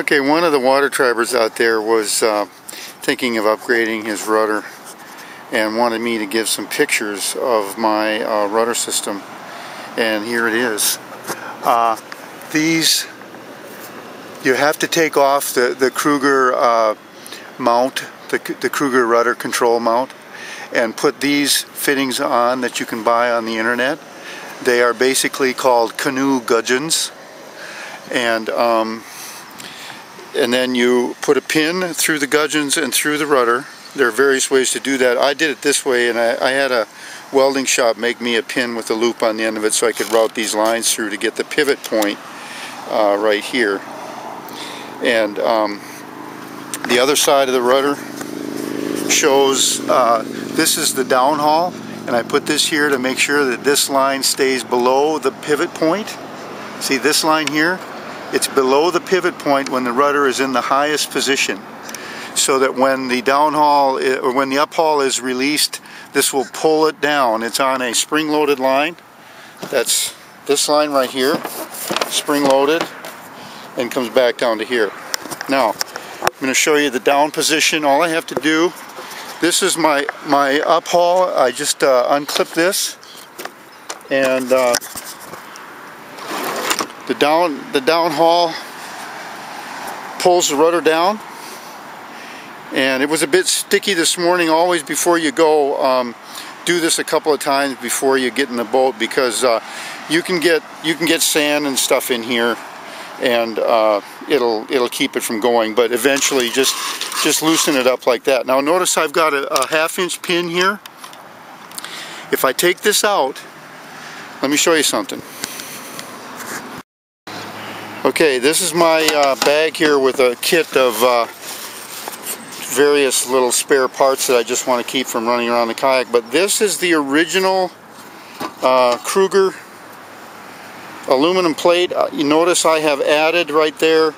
Okay, one of the water tribers out there was thinking of upgrading his rudder and wanted me to give some pictures of my rudder system, and here it is. These, you have to take off the Kruger mount, the Kruger rudder control mount, and put these fittings on that you can buy on the internet. They are basically called canoe gudgeons, and then you put a pin through the gudgeons and through the rudder. There are various ways to do that. I did it this way, and I had a welding shop make me a pin with a loop on the end of it so I could route these lines through to get the pivot point right here. And the other side of the rudder shows this is the downhaul, and I put this here to make sure that this line stays below the pivot point. See this line here? It's below the pivot point when the rudder is in the highest position, so that when the downhaul or when the uphaul is released, this will pull it down. It's on a spring-loaded line. That's this line right here, spring-loaded, and comes back down to here. Now, I'm going to show you the down position. All I have to do, this is my uphaul. I just unclip this, and the downhaul pulls the rudder down. And it was a bit sticky this morning. Always before you go, do this a couple of times before you get in the boat, because you can get sand and stuff in here, and it'll keep it from going. But eventually, just loosen it up like that. Now notice I've got a 1/2-inch pin here. If I take this out, let me show you something. Okay, this is my bag here with a kit of various little spare parts that I just want to keep from running around the kayak. But this is the original Kruger aluminum plate. You notice I have added right there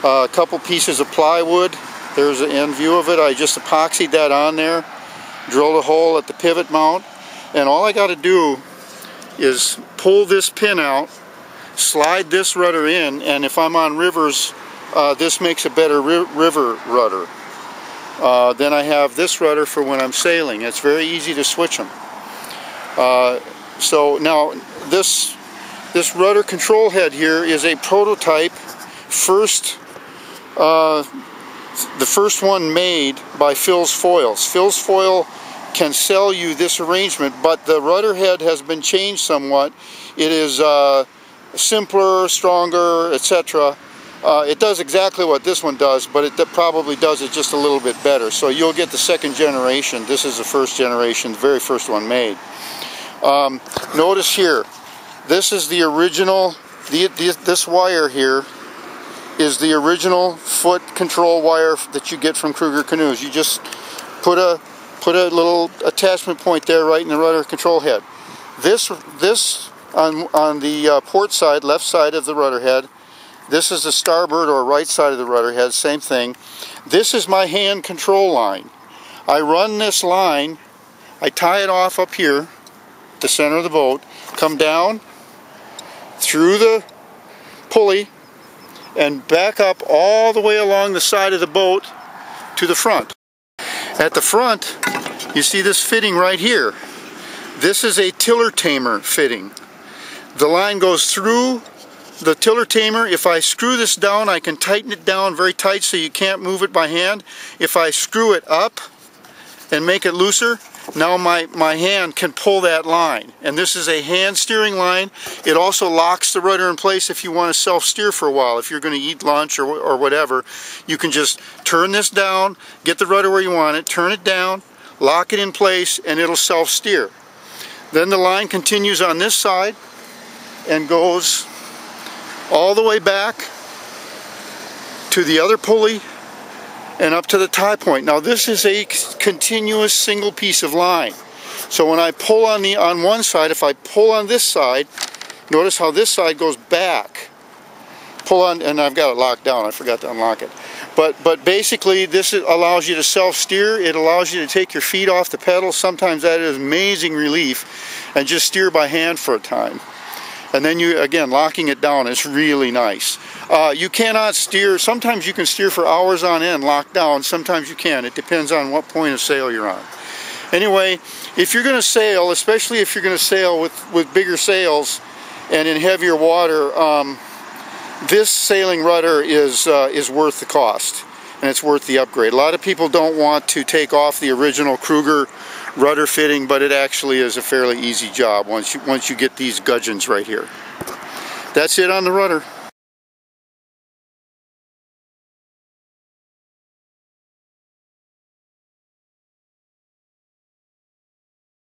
a couple pieces of plywood. There's an end view of it. I just epoxied that on there, drilled a hole at the pivot mount, and all I got to do is pull this pin out, slide this rudder in, and if I'm on rivers, this makes a better river rudder. Then I have this rudder for when I'm sailing. It's very easy to switch them. So now this rudder control head here is a prototype, the first one made by Phil's Foils. Phil's Foil can sell you this arrangement, but the rudder head has been changed somewhat. It is simpler, stronger, etc. It does exactly what this one does, but it probably does it just a little bit better. So you'll get the second generation. This is the first generation, the very first one made. Notice here, this is the original, this wire here is the original foot control wire that you get from Kruger canoes. You just put a little attachment point there right in the rudder control head. This on the port side, left side of the rudder head. This is the starboard or right side of the rudder head, same thing. This is my hand control line. I run this line, I tie it off up here, the center of the boat, come down through the pulley and back up all the way along the side of the boat to the front. At the front, you see this fitting right here. This is a tiller tamer fitting. The line goes through the tiller tamer. If I screw this down, I can tighten it down very tight so you can't move it by hand. If I screw it up and make it looser, now my hand can pull that line. And this is a hand steering line. It also locks the rudder in place if you want to self-steer for a while. If you're going to eat lunch or whatever, you can just turn this down, get the rudder where you want it, turn it down, lock it in place, and it'll self-steer. Then the line continues on this side and goes all the way back to the other pulley and up to the tie point. Now this is a continuous single piece of line. So when I pull on one side, if I pull on this side, notice how this side goes back. Pull on, and I've got it locked down, I forgot to unlock it. But basically this allows you to self-steer. It allows you to take your feet off the pedal. Sometimes that is amazing relief, and just steer by hand for a time. And then you, again, locking it down is really nice. You cannot steer. Sometimes you can steer for hours on end, locked down. Sometimes you can. It depends on what point of sail you're on. Anyway, if you're going to sail, especially if you're going to sail with bigger sails and in heavier water, this sailing rudder is worth the cost, and it's worth the upgrade. A lot of people don't want to take off the original Kruger rudder fitting, but it actually is a fairly easy job once you get these gudgeons right here. That's it on the rudder.